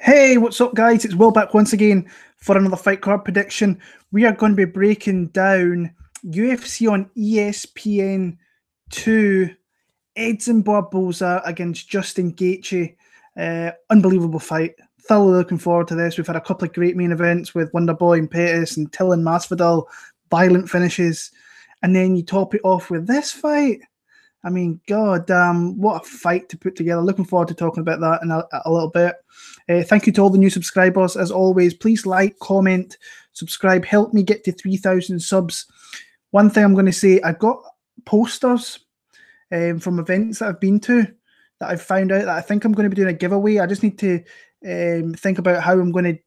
Hey, what's up, guys? It's Will back once again for another fight card prediction. We are going to be breaking down UFC on ESPN 2, Edson Barboza against Justin Gaethje. Unbelievable fight. Thoroughly looking forward to this. We've had a couple of great main events with Wonderboy and Perez and Till and Masvidal, violent finishes. And then you top it off with this fight. I mean, god damn, what a fight to put together. Looking forward to talking about that in a little bit. Thank you to all the new subscribers. As always, please like, comment, subscribe. Help me get to 3,000 subs. One thing I'm going to say, I've got posters from events that I've been to that I've found out that I think I'm going to be doing a giveaway. I just need to think about how I'm going to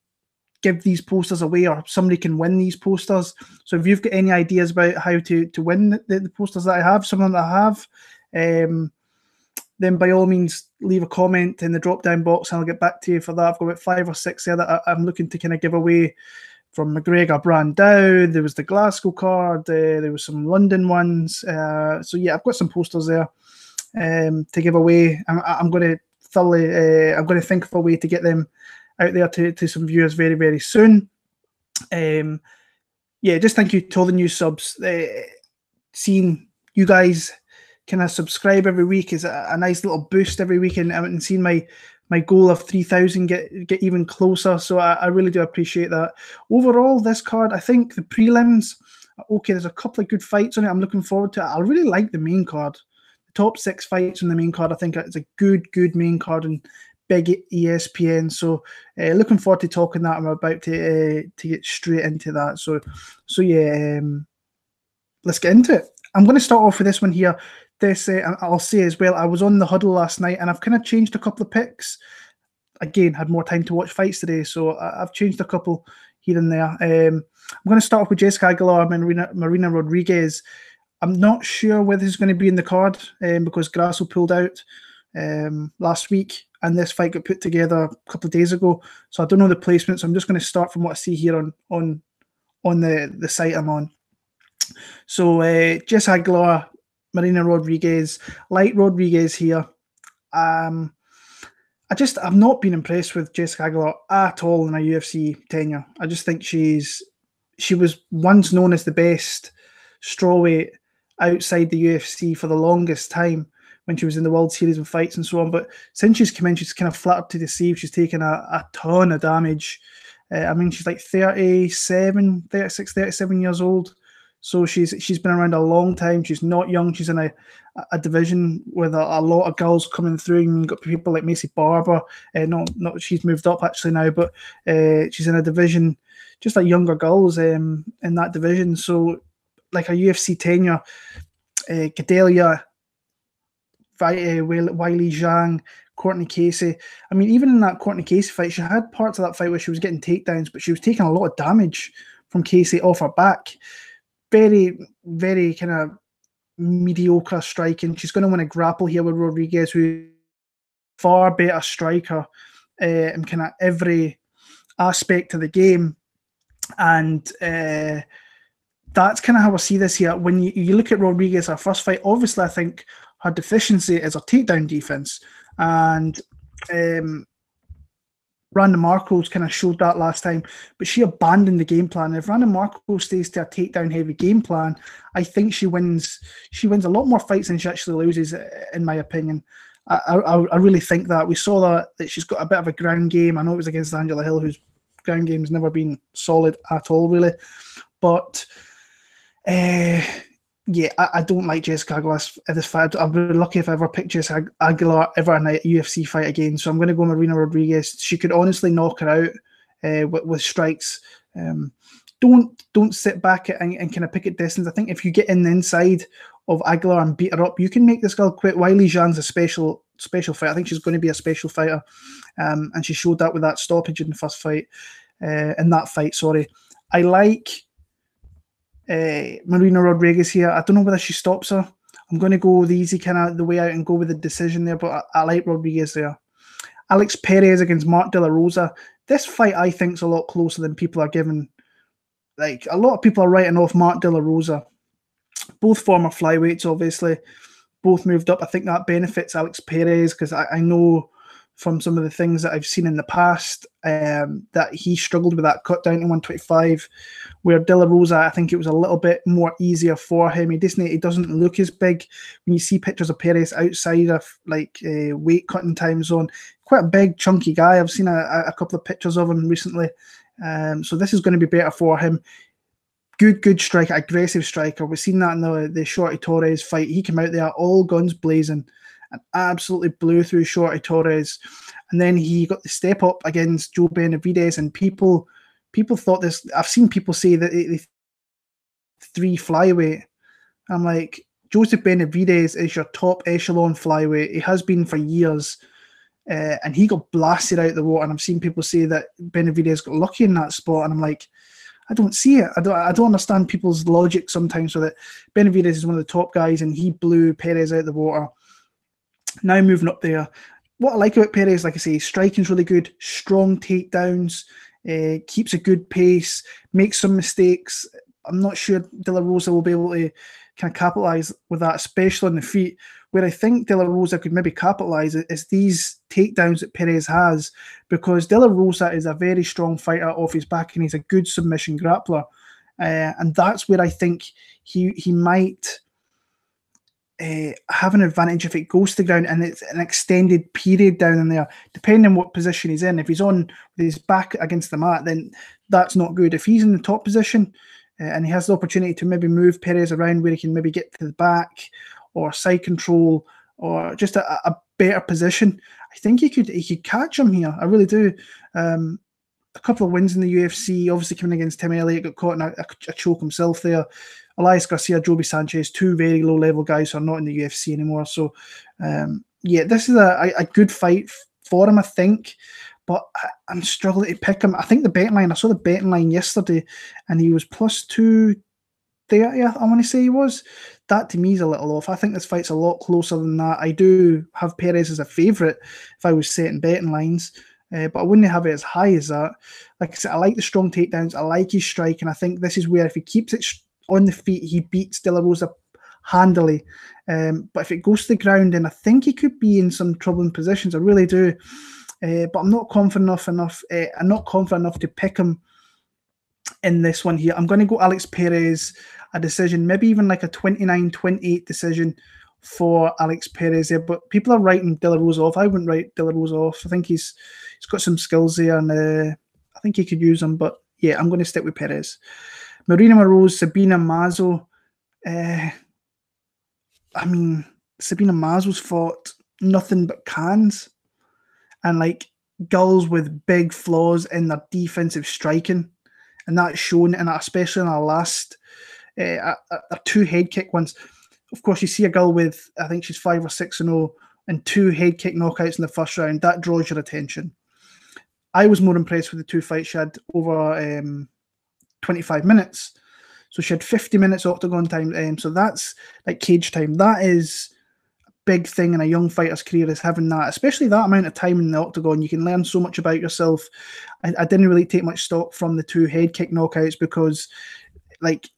give these posters away, or somebody can win these posters. So if you've got any ideas about how to win the posters that I have, some of them that I have, then by all means leave a comment in the drop down box and I'll get back to you for that. I've got about 5 or 6 there that I'm looking to kind of give away, from McGregor Brandao. There was the Glasgow card, there was some London ones. So yeah, I've got some posters there to give away. I'm going to thoroughly I'm going to think of a way to get them out there to some viewers very, very soon. Yeah, just thank you to all the new subs. Seeing you guys kind of subscribe every week is a nice little boost every week, and seeing my goal of 3,000 get even closer. So I really do appreciate that. Overall, this card, I think the prelims, okay, there's a couple of good fights on it. I'm looking forward to it. I really like the main card. The top 6 fights on the main card, I think it's a good main card, and big ESPN. So looking forward to talking that. I'm about to get straight into that. So yeah, let's get into it. I'm going to start off with this one here. This I'll say as well, I was on the huddle last night and I've kind of changed a couple of picks. Again, had more time to watch fights today, so I've changed a couple here and there. I'm going to start off with Jessica Aguilar and Marina Rodriguez. I'm not sure whether it's going to be in the card because Grasso pulled out last week, and this fight got put together a couple of days ago, so I don't know the placement. So I'm just going to start from what I see here on the site I'm on. So Jess Aguilar, Marina Rodriguez, like Rodriguez here. I've not been impressed with Jessica Aguilar at all in her UFC tenure. I just think she was once known as the best strawweight outside the UFC for the longest time, when she was in the World Series and fights and so on. But since she's come in, she's kind of flattered to deceive. She's taken a ton of damage. I mean, she's like 36, 37 years old. So she's been around a long time. She's not young. She's in a division with a lot of girls coming through. And you've got people like Macy Barber. Not she's moved up actually now, but she's in a division just like younger girls in that division. So like a UFC tenure, Gadelha, Wiley Zhang, Courtney Casey. I mean, even in that Courtney Casey fight, she had parts of that fight where she was getting takedowns, but she was taking a lot of damage from Casey off her back. Very, very kind of mediocre striking. She's going to win a grapple here with Rodriguez, who's a far better striker in kind of every aspect of the game. And that's kind of how I see this here. When you look at Rodriguez, her first fight, obviously I think her deficiency is her takedown defense. And Brandon Marco's kind of showed that last time, but she abandoned the game plan. If Brandon Marco stays to a takedown heavy game plan, I think she wins a lot more fights than she actually loses, in my opinion. I really think that. We saw that she's got a bit of a ground game. I know it was against Angela Hill, whose ground game's never been solid at all, really. But yeah, I don't like Jessica Aguilar at this fight. I'd be lucky if I ever picked Jessica Aguilar ever in a UFC fight again. So I'm going to go Marina Rodriguez. She could honestly knock her out with strikes. Don't sit back and kind of pick at distance. I think if you get in the inside of Aguilar and beat her up, you can make this girl quit. Wiley Zhang's a special fighter. I think she's going to be a special fighter, and she showed that with that stoppage in the first fight. In that fight, sorry. I like Marina Rodriguez here. I don't know whether she stops her. I'm going to go the easy kind of the way out and go with the decision there, but I like Rodriguez there. Alex Perez against Mark De La Rosa. This fight I think is a lot closer than people are giving. Like, a lot of people are writing off Mark De La Rosa. Both former flyweights, obviously. Both moved up. I think that benefits Alex Perez because I know from some of the things that I've seen in the past, that he struggled with that cut down to 125, where De La Rosa, I think it was a little bit more easier for him. He doesn't look as big. When you see pictures of Perez outside of weight cutting time zone, quite a big, chunky guy. I've seen a couple of pictures of him recently. So this is going to be better for him. Good striker, aggressive striker. We've seen that in the Shorty Torres fight. He came out there all guns blazing and absolutely blew through Shorty Torres. And then he got the step up against Joe Benavidez, and people thought this. I've seen people say that the 3 flyweight. I'm like, Joseph Benavidez is your top echelon flyweight. He has been for years. And he got blasted out the water. And I've seen people say that Benavidez got lucky in that spot. And I'm like, I don't see it. I don't understand people's logic sometimes. So that Benavidez is one of the top guys, and he blew Perez out the water. Now moving up there, what I like about Perez, like I say, striking's really good, strong takedowns, keeps a good pace, makes some mistakes. I'm not sure De La Rosa will be able to kind of capitalise with that, especially on the feet. Where I think De La Rosa could maybe capitalise is these takedowns that Perez has, because De La Rosa is a very strong fighter off his back, and he's a good submission grappler. And that's where I think he might have an advantage if it goes to the ground and it's an extended period down in there, depending on what position he's in. If he's on with his back against the mat, then that's not good. If he's in the top position and he has the opportunity to maybe move Perez around where he can maybe get to the back or side control or just a better position, I think he could catch him here. I really do. A couple of wins in the UFC, obviously coming against Tim Elliott, got caught in a choke himself there. Elias Garcia, Joby Sanchez, 2 very low-level guys who are not in the UFC anymore. So, this is a good fight for him, I think. But I'm struggling to pick him. I think the betting line, I saw the betting line yesterday, and he was plus 230, I want to say he was. That to me is a little off. I think this fight's a lot closer than that. I do have Perez as a favourite if I was setting betting lines, but I wouldn't have it as high as that. Like I said, I like the strong takedowns. I like his strike, and I think this is where if he keeps it on the feet, he beats De La Rosa handily. But if it goes to the ground, then I think he could be in some troubling positions. I really do. But I'm not confident enough. I'm not confident enough to pick him in this one here. I'm going to go Alex Perez, a decision, maybe even like a 29-28 decision for Alex Perez there. But people are writing De La Rosa off. I wouldn't write De La Rosa off. I think he's got some skills there, and I think he could use them. But yeah, I'm going to stick with Perez. Marina, Moroz, Sabina, Mazo. Sabina Mazo's fought nothing but cans and like girls with big flaws in their defensive striking, and that's shown, and especially in our last 2 head kick ones. Of course, you see a girl with, I think she's 5 or 6-0 and 2 head kick knockouts in the first round. That draws your attention. I was more impressed with the 2 fights she had over 25 minutes. So she had 50 minutes octagon time. So that's like cage time. That is a big thing in a young fighter's career, is having that, especially that amount of time in the octagon. You can learn so much about yourself. I didn't really take much stock from the 2 head kick knockouts because, like,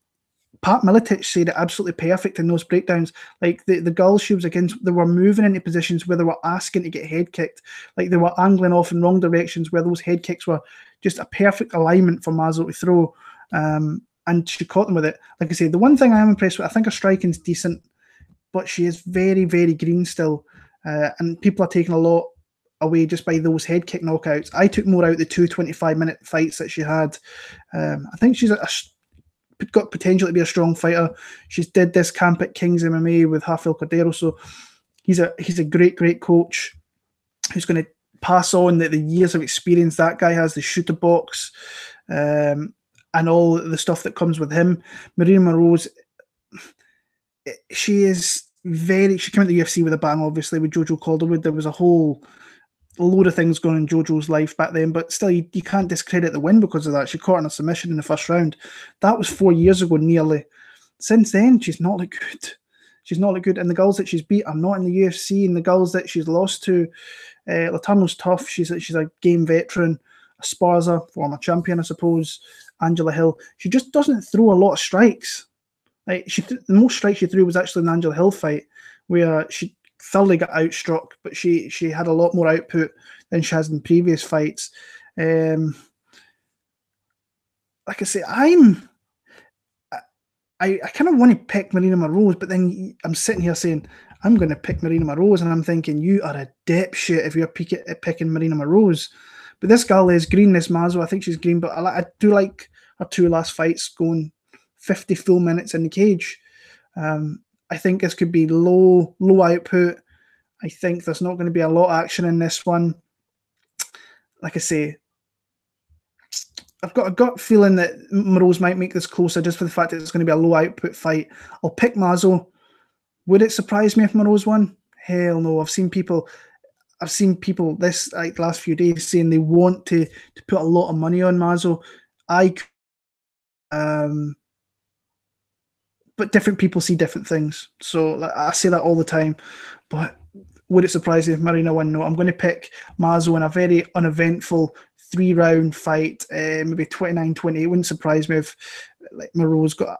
Pat Miletich said it absolutely perfect in those breakdowns. Like the girls she was against, they were moving into positions where they were asking to get head kicked. Like they were angling off in wrong directions where those head kicks were just a perfect alignment for Mazo to throw. And she caught them with it. Like I say, the one thing I am impressed with, I think her striking's decent, but she is very, very green still. And people are taking a lot away just by those head kick knockouts. I took more out the 2 25-minute fights that she had. I think she's got potential to be a strong fighter. She's did this camp at King's MMA with Rafael Cordero, so he's a great coach who's going to pass on the years of experience that guy has, the shooter box, and all the stuff that comes with him. Marina Moroz, she came into the UFC with a bang, obviously, with Jojo Calderwood. There was a whole load of things going on in Jojo's life back then, but still, you can't discredit the win because of that. She caught in a submission in the first round. That was 4 years ago, nearly. Since then, she's not looked good. She's not looked good. And the girls that she's beat are not in the UFC, and the girls that she's lost to, Letourneau's tough. She's a game veteran. Esparza, former champion, I suppose. Angela Hill. She just doesn't throw a lot of strikes. Like the most strikes she threw was actually in the Angela Hill fight, where she thoroughly got outstruck, but she had a lot more output than she has in previous fights. Like I say, I kind of want to pick Maryna Moroz, but then I'm sitting here saying I'm going to pick Maryna Moroz, and I'm thinking you are a dipshit if you're picking Maryna Moroz. But this girl is green, this Mazo. I think she's green, but I do like her 2 last fights going 50 full minutes in the cage. I think this could be low output. I think there's not going to be a lot of action in this one. Like I say, I've got a gut feeling that Moroz might make this closer just for the fact that it's going to be a low output fight. I'll pick Mazo. Would it surprise me if Moroz won? Hell no. I've seen people this like last few days saying they want to put a lot of money on Mazo. But different people see different things. So like, I say that all the time. But would it surprise you if Maryna won? No, I'm going to pick Mazo in a very uneventful 3-round fight, maybe 29-28. It wouldn't surprise me if like Moroz got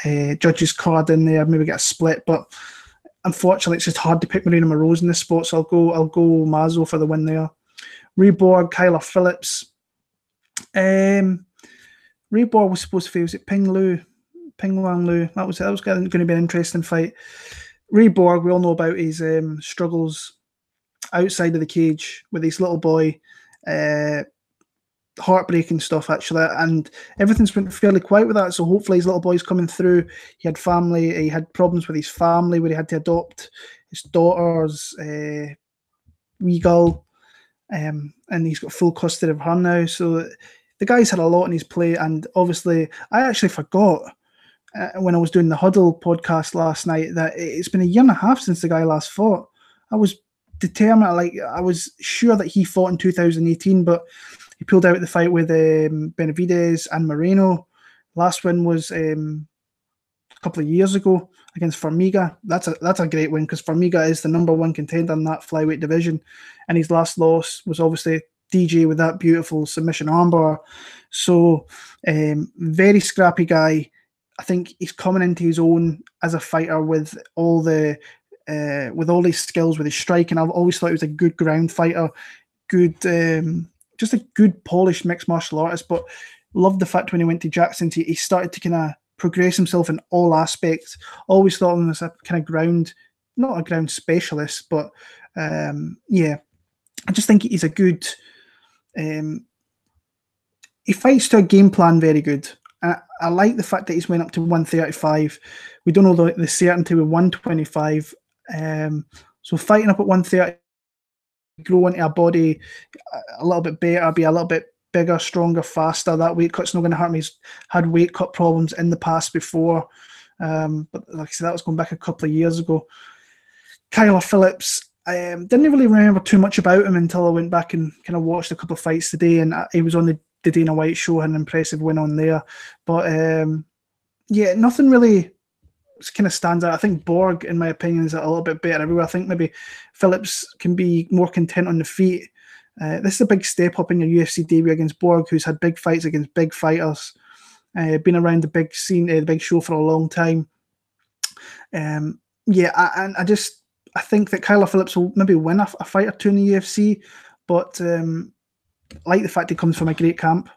a judge's card in there, maybe get a split. But unfortunately, it's just hard to pick Maryna Moroz in this spot, so I'll go Mazo for the win there. Borg, Kyler Phillips. Borg was supposed to face it Ping Wang Lu. That was going to be an interesting fight. Borg, we all know about his struggles outside of the cage with his little boy. Heartbreaking stuff actually, and everything's been fairly quiet with that, so hopefully his little boy's coming through. He had problems with his family where he had to adopt his daughter's wee girl, and he's got full custody of her now, so the guy's had a lot on his plate. And obviously I actually forgot when I was doing the Huddle podcast last night that it's been a year and a half since the guy last fought. I was determined, I was sure that he fought in 2018, but he pulled out the fight with Benavidez and Moreno. Last win was a couple of years ago against Formiga. That's a great win because Formiga is the #1 contender in that flyweight division, and his last loss was obviously DJ with that beautiful submission armbar. So very scrappy guy. I think he's coming into his own as a fighter with all these skills with his striking. I've always thought he was a good ground fighter, just a good polished mixed martial artist. But loved the fact when he went to Jackson, he started to kind of progress himself in all aspects. Always thought of him as a kind of not a ground specialist, but yeah, I just think he's a good. He fights to a game plan very good. I like the fact that he's went up to 135. We don't know the certainty with 125. So fighting up at 130, grow into a body a little bit better, be a little bit bigger, stronger, faster. That weight cut's not going to hurt me. He's had weight cut problems in the past before. But like I said, that was going back a couple of years ago. Kyler Phillips, didn't really remember too much about him until I went back and kind of watched a couple of fights today, and he was on the Dana White show, had an impressive win on there. But yeah, nothing really kind of stands out. I think Borg, in my opinion, is a little bit better everywhere. I think maybe Phillips can be more content on the feet. This is a big step up in your UFC debut against Borg, who's had big fights against big fighters, been around the big scene, the big show for a long time. Yeah, I think that Kyler Phillips will maybe win a fight or two in the UFC, but I like the fact he comes from a great camp.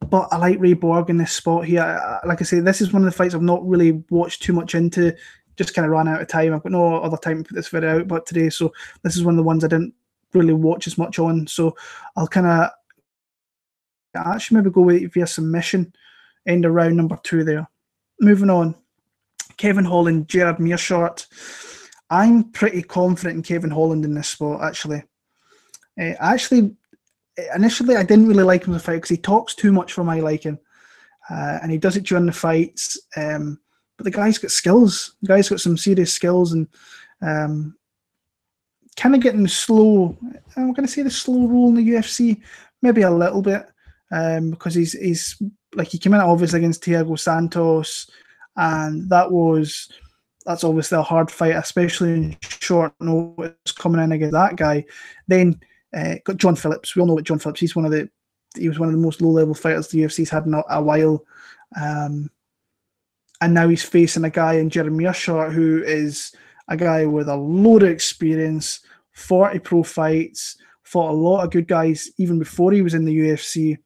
But I like Borg in this spot here. Like I say, this is one of the fights I've not really watched too much into. Just kind of ran out of time. I've got no other time to put this video out but today. So this is one of the ones I didn't really watch as much on. So I'll kind of actually maybe go via submission. End of round number 2 there. Moving on. Kevin Holland, Gerald Meerschart. I'm pretty confident in Kevin Holland in this spot, actually. Initially, I didn't really like him in the fight because he talks too much for my liking. And he does it during the fights. But the guy's got skills. The guy's got some serious skills, and kind of getting slow. I'm going to say the slow roll in the UFC, maybe a little bit, because he's like he came in obviously against Thiago Santos, and that's obviously a hard fight, especially in short notice coming in against that guy. Then got John Phillips. We all know what John Phillips. He was one of the most low-level fighters the UFC's had in a while. And now he's facing a guy in Gerald Meerschart who is a guy with a load of experience, 40 pro fights, fought a lot of good guys even before he was in the UFC.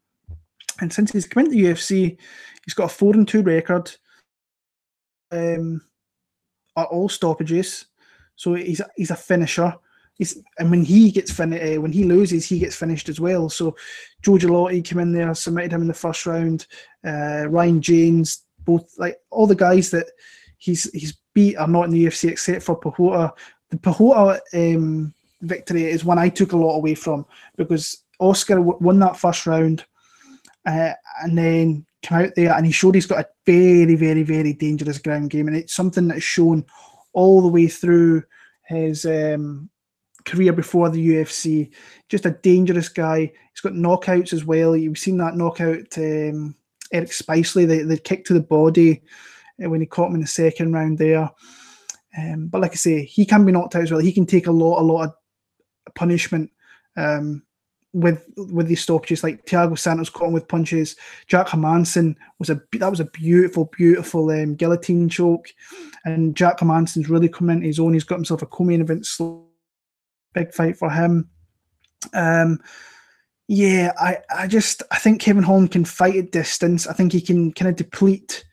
And since he's come into the UFC, he's got a 4-2 record at all stoppages. So he's a finisher. And when he loses, he gets finished as well. So Joe Gilotti came in there, submitted him in the first round. Ryan James, both, like, all the guys that he's beat are not in the UFC except for Pahota. The Pahota victory is one I took a lot away from, because Oscar won that first round and then came out there and he showed he's got a very, very, very dangerous ground game, and it's something that's shown all the way through his career before the UFC. Just a dangerous guy. He's got knockouts as well. You've seen that knockout Eric Spicely, the kick to the body when he caught him in the second round there. But like I say, he can be knocked out as well. He can take a lot of punishment with these stoppages. Like Thiago Santos caught him with punches. Jack Hermansson was a beautiful guillotine choke, and Jack Hermansson's really come into his own. He's got himself a co-main event slot. Big fight for him. I think Kevin Holland can fight at distance. I think he can kind of deplete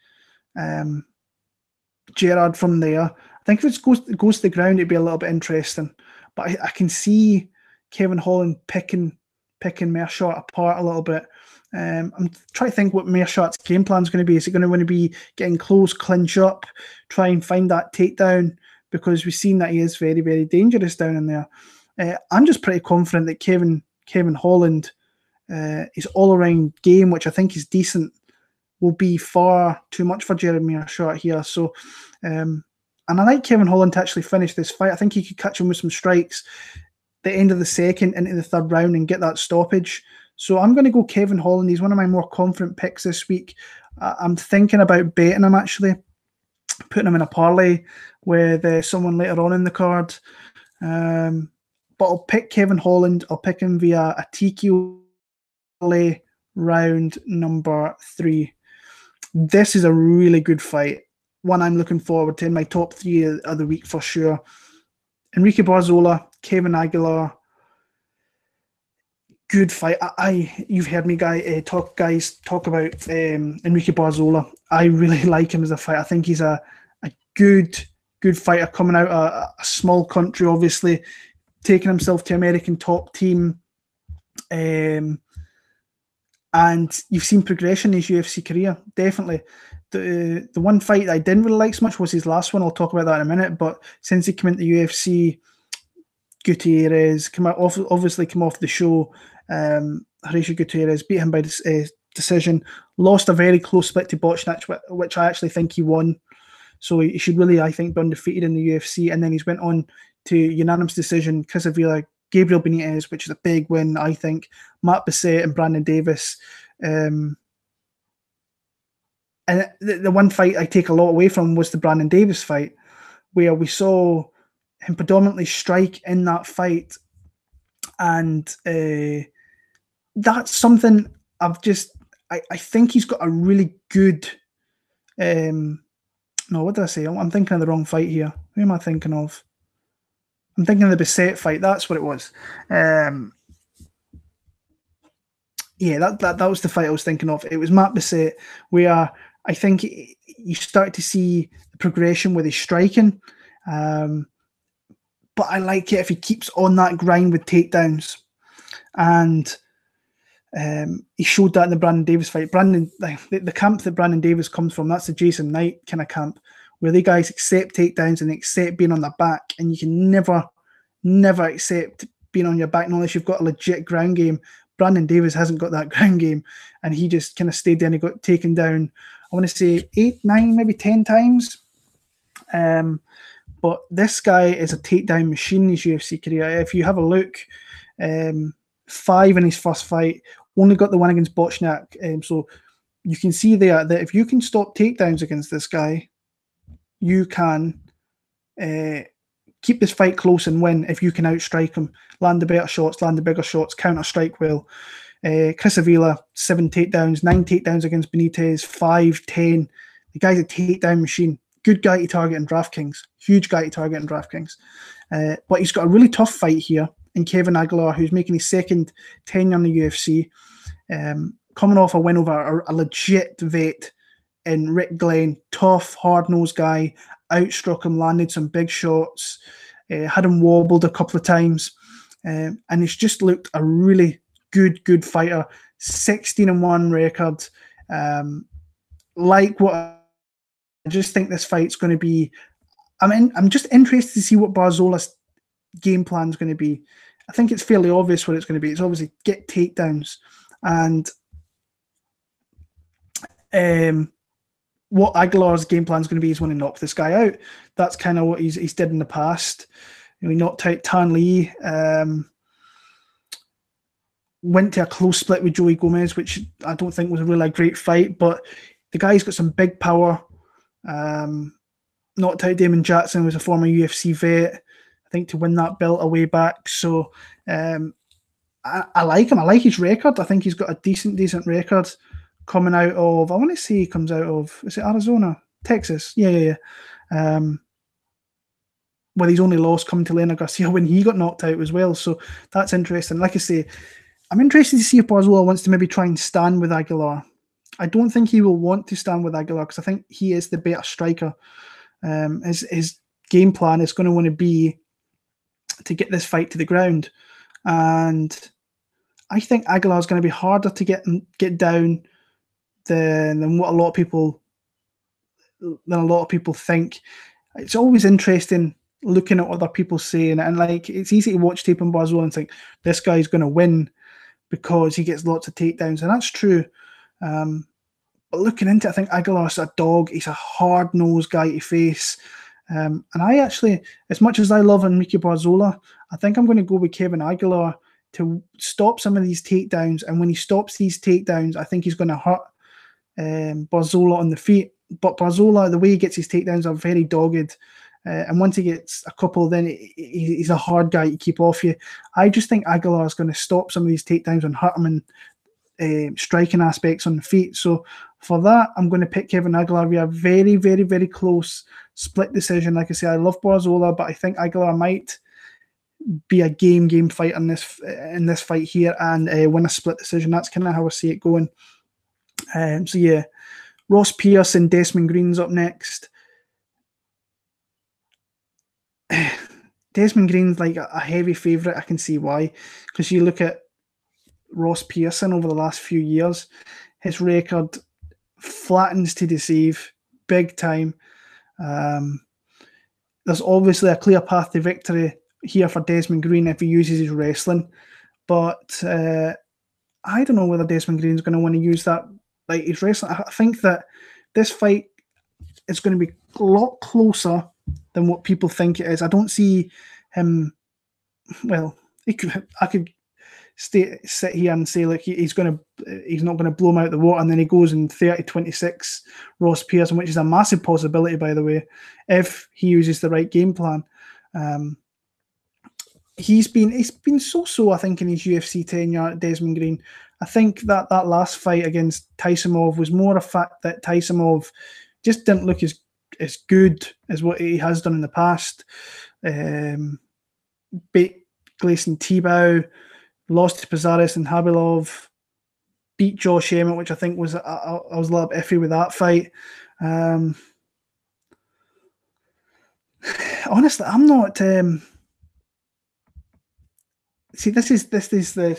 Gerald from there. I think if it goes to the ground, it'd be a little bit interesting. But I can see Kevin Holland picking Meerschart apart a little bit. I'm trying to think what Meerschart's game plan is going to be. Is it going to be getting close, clinch up, try and find that takedown? Because we've seen that he is very, very dangerous down in there. I'm just pretty confident that Kevin Holland, his all-around game, which I think is decent, will be far too much for Gerald Meerschart here. So, and I like Kevin Holland to actually finish this fight. I think he could catch him with some strikes the end of the second into the third round and get that stoppage. So I'm going to go Kevin Holland. He's one of my more confident picks this week. I'm thinking about betting him, actually, putting him in a parlay with someone later on in the card. But I'll pick Kevin Holland. I'll pick him via a TKO parlay round number 3. This is a really good fight. One I'm looking forward to in my top 3 of the week for sure. Enrique Barzola, Kevin Aguilar. Good fight. You've heard me talk about Enrique Barzola. I really like him as a fighter. I think he's a good fighter coming out of a small country, obviously, taking himself to American top team. And you've seen progression in his UFC career, definitely. The one fight that I didn't really like so much was his last one. I'll talk about that in a minute. But since he came into the UFC, Gutierrez obviously came off the show. Horatio Gutierrez beat him by decision. Lost a very close split to Bochniak, which I actually think he won. So he should really, I think, be undefeated in the UFC. And then he's went on to unanimous decision, Chris Avila, Gabriel Benitez, which is a big win, I think. Matt Bissett and Brandon Davis. And the one fight I take a lot away from was the Brandon Davis fight, where we saw him predominantly strike in that fight. And that's something I think he's got a really good... no, what did I say? I'm thinking of the wrong fight here. Who am I thinking of? I'm thinking of the Bissett fight. That's what it was. That was the fight I was thinking of. It was Matt Bissett, where I think you start to see the progression with his striking. But I like it if he keeps on that grind with takedowns. And he showed that in the Brandon Davis fight. The camp that Brandon Davis comes from, that's the Jason Knight kind of camp, where the guys accept takedowns and accept being on their back, and you can never accept being on your back unless you've got a legit ground game. Brandon Davis hasn't got that ground game, and he just kind of stayed there and he got taken down, I want to say 8, 9, maybe 10 times. But this guy is a takedown machine in his UFC career. If you have a look, 5 in his first fight, only got the one against Bochniak. So you can see there that if you can stop takedowns against this guy, you can keep this fight close and win if you can outstrike him, land the better shots, land the bigger shots, counter strike well. Chris Avila, 7 takedowns, 9 takedowns against Benitez, 5, 10. The guy's a takedown machine. good guy to target in DraftKings, huge guy to target in DraftKings. But he's got a really tough fight here in Kevin Aguilar, who's making his second tenure in the UFC, coming off a win over a legit vet in Rick Glenn, tough, hard-nosed guy, outstruck him, landed some big shots, had him wobbled a couple of times, and he's just looked a really good fighter, 16-1 record. Like what I just think this fight's going to be. I'm just interested to see what Barzola's game plan is going to be. I think it's fairly obvious what it's going to be. It's obviously get takedowns, and what Aguilar's game plan is going to be is want to knock this guy out. That's kind of what he's did in the past. He knocked out Tan Lee, went to a close split with Joey Gomez, which I don't think was a really great fight, but the guy's got some big power. Knocked out Damon Jackson, who was a former UFC vet, I think, to win that belt a way back. So I like him. I like his record. I think he's got a decent record coming out of, I want to say he comes out of, is it Arizona? Texas? Yeah. Where he's only lost coming to Lena Garcia when he got knocked out as well. So that's interesting. Like I say, I'm interested to see if Barzola wants to maybe try and stand with Aguilar. I don't think he will want to stand with Aguilar because I think he is the better striker. His game plan is going to want to be to get this fight to the ground. And I think Aguilar is going to be harder to get down than what a lot of people think. It's always interesting looking at what other people say, and like it's easy to watch tape on Barzola and think this guy's going to win because he gets lots of takedowns, and that's true. But looking into it, I think Aguilar's a dog. He's a hard-nosed guy to face. And I actually, as much as I love Enrique Barzola, I think I'm going to go with Kevin Aguilar to stop some of these takedowns. And when he stops these takedowns, I think he's going to hurt Barzola on the feet. But Barzola, the way he gets his takedowns are very dogged. And once he gets a couple, then he's a hard guy to keep off you. I just think Aguilar is going to stop some of these takedowns and hurt him in striking aspects on the feet. So for that, I'm going to pick Kevin Aguilar. We are very, very, very close split decision. Like I say, I love Barzola, but I think Aguilar might be a game fight in this fight here and win a split decision. That's kind of how I see it going. So yeah, Ross Pearson, Desmond Green's up next. Desmond Green's like a heavy favourite. I can see why, because you look at Ross Pearson over the last few years, his record flattens to deceive big time. There's obviously a clear path to victory here for Desmond Green if he uses his wrestling, but I don't know whether Desmond Green's going to want to use that, like his wrestling. I think that this fight is going to be a lot closer than what people think it is. I don't see him. Well, I could sit here and say, like, he's not going to blow him out the water, and then he goes in 30-26 Ross Pearson, which is a massive possibility, by the way, if he uses the right game plan. He's been so, I think, in his UFC tenure, Desmond Green. I think that last fight against Tysonov was more a fact that Tysonov just didn't look as good as what he has done in the past. Beat Gleison Tibau, lost to Pezares and Habilov, beat Josh Emmett, which I think was I was a little bit iffy with that fight. Honestly, I'm not. See, this is Sabina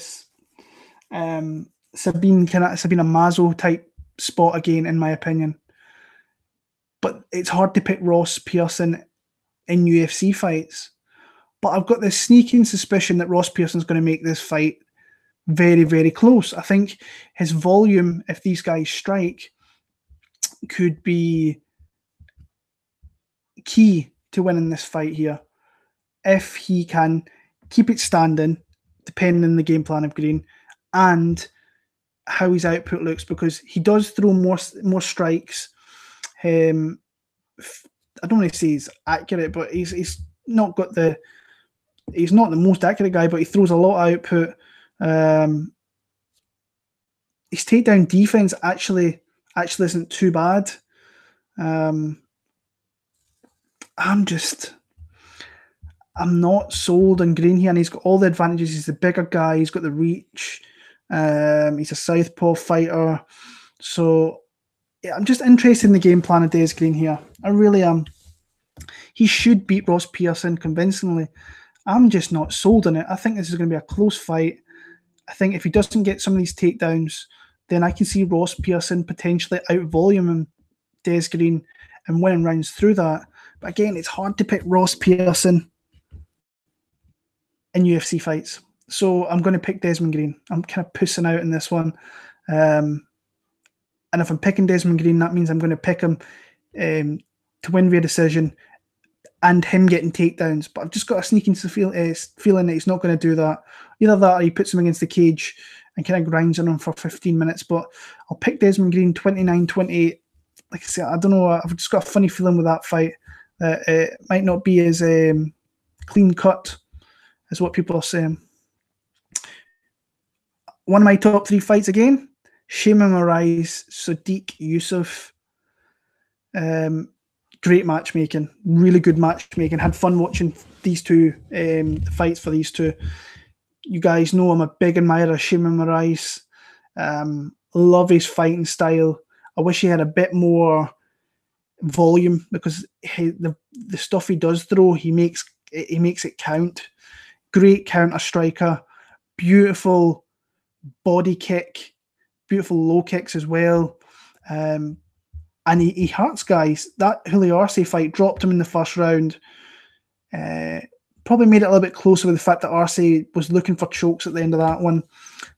Mazo type spot again, in my opinion. But it's hard to pick Ross Pearson in UFC fights. But I've got this sneaking suspicion that Ross Pearson's going to make this fight very, very close. I think his volume, if these guys strike, could be key to winning this fight here. If he can keep it standing, depending on the game plan of Green, and how his output looks, because he does throw more strikes. I don't want to say he's accurate, but he's not the most accurate guy, but he throws a lot of output. His takedown defense actually isn't too bad. I'm not sold on Green here, and he's got all the advantages. He's the bigger guy. He's got the reach. He's a southpaw fighter. So yeah, I'm just interested in the game plan of Des Green here. I really am. He should beat Ross Pearson convincingly. I'm just not sold on it. I think this is going to be a close fight. I think if he doesn't get some of these takedowns, then I can see Ross Pearson potentially out-voluming Des Green and winning rounds through that. But again, it's hard to pick Ross Pearson in UFC fights. So I'm going to pick Desmond Green. I'm kind of pussing out in this one. And if I'm picking Desmond Green, that means I'm going to pick him to win via decision and him getting takedowns. But I've just got a sneaking feeling that he's not going to do that. Either that or he puts him against the cage and kind of grinds on him for 15 minutes. But I'll pick Desmond Green 29-28. Like I said, I don't know. I've just got a funny feeling with that fight that it might not be as clean cut as what people are saying. One of my top 3 fights again, Sheymon Moraes, Sodiq Yusuff. Great matchmaking, really good matchmaking. Had fun watching these two fights for these two. You guys know I'm a big admirer of Sheymon Moraes. Love his fighting style. I wish he had a bit more volume because the stuff he does throw, he makes it count. Great counter striker, beautiful body kick, beautiful low kicks as well. And he hurts guys. That Julio Arce fight dropped him in the first round. Probably made it a little bit closer with the fact that Arce was looking for chokes at the end of that one.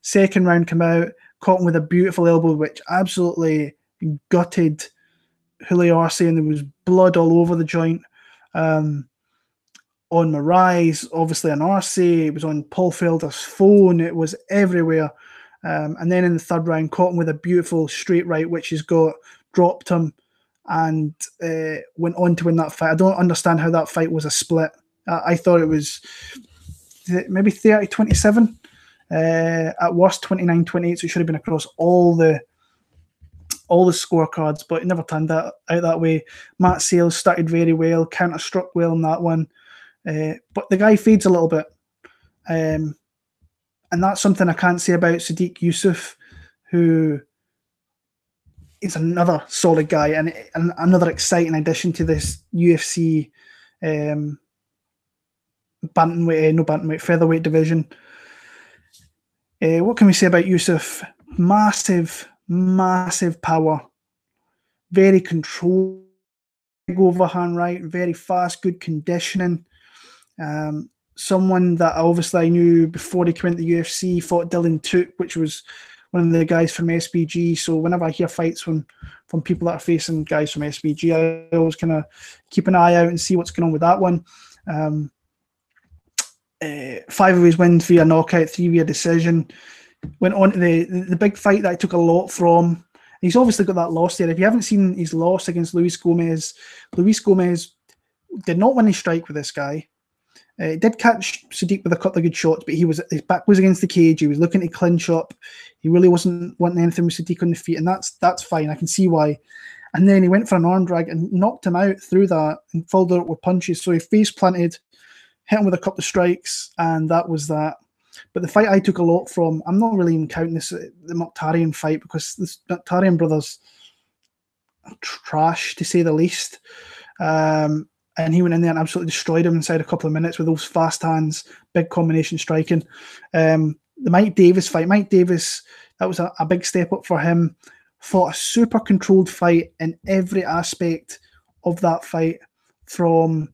Second round came out, caught him with a beautiful elbow, which absolutely gutted Julio Arce, and there was blood all over the joint. On Moraes, obviously on Arce, it was on Paul Felder's phone, it was everywhere. And then in the third round, caught him with a beautiful straight right, which has dropped him and went on to win that fight. I don't understand how that fight was a split. I thought it was maybe 30-27, at worst 29-28, so it should have been across all the scorecards, but it never turned out that way. Matt Sales started very well, counter-struck well in that one. But the guy fades a little bit. And that's something I can't say about Sodiq Yusuff, who is another solid guy and another exciting addition to this UFC featherweight division. What can we say about Yusuff? Massive power. Very controlled overhand right, very fast, good conditioning. Someone that obviously I knew before he came into the UFC, fought Dylan Took, which was one of the guys from SBG. So whenever I hear fights from people that are facing guys from SBG, I always kind of keep an eye out and see what's going on with that one. 5 of his wins via knockout, 3 via decision. Went on to the big fight that I took a lot from. He's obviously got that loss there. If you haven't seen his loss against Luis Gomez did not win his strike with this guy. Did catch Sodiq with a couple of good shots, but his back was against the cage. He was looking to clinch up. He really wasn't wanting anything with Sodiq on the feet, and that's fine. I can see why. And then he went for an arm drag and knocked him out through that and followed it up with punches. So he face planted, hit him with a couple of strikes, and that was that. But the fight I took a lot from, I'm not really even counting this the Mokhtarian fight because the Mokhtarian brothers are trash to say the least. And he went in there and absolutely destroyed him inside a couple of minutes with those fast hands, big combination striking. The Mike Davis fight, that was a big step up for him. Fought a super controlled fight in every aspect of that fight, from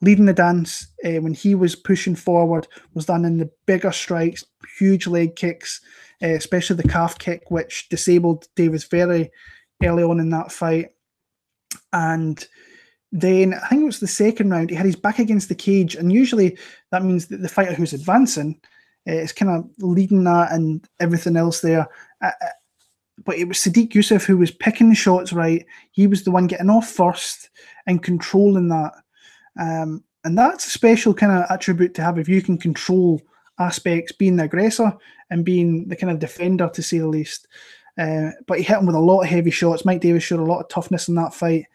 leading the dance when he was pushing forward, was done in the bigger strikes, huge leg kicks, especially the calf kick, which disabled Davis very early on in that fight. And then I think it was the second round, he had his back against the cage, and usually that means that the fighter who's advancing is kind of leading that and everything else there. But it was Sodiq Yusuff who was picking the shots right. He was the one getting off first and controlling that. And that's a special kind of attribute to have if you can control aspects, being the aggressor and being the kind of defender, to say the least. But he hit him with a lot of heavy shots. Mike Davis showed a lot of toughness in that fight.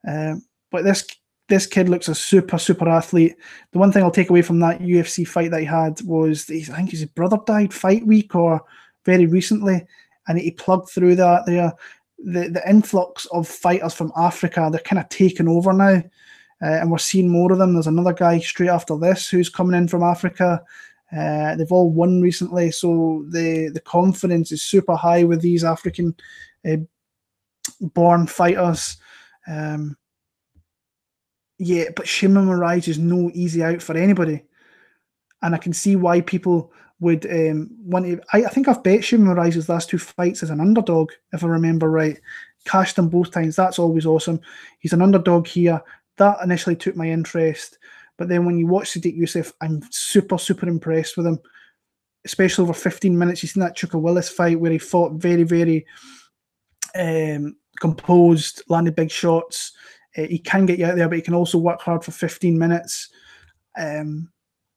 But this this kid looks a super athlete. The one thing I'll take away from that UFC fight that he had was I think his brother died fight week or very recently, and he plugged through that there. The influx of fighters from Africa, they're kind of taking over now, and we're seeing more of them. There's another guy straight after this who's coming in from Africa. They've all won recently, so the confidence is super high with these African born fighters. Yeah, but Sheymon Moraes is no easy out for anybody, and I can see why people would want to. I think I've bet Sheymon Moraes' last 2 fights as an underdog, if I remember right. Cashed them both times. That's always awesome. He's an underdog here. That initially took my interest, but then when you watch Sodiq Yusuff, I'm super impressed with him, especially over 15 minutes. You've seen that Chuka fight where he fought very composed, landed big shots. He can get you out there, but he can also work hard for 15 minutes. And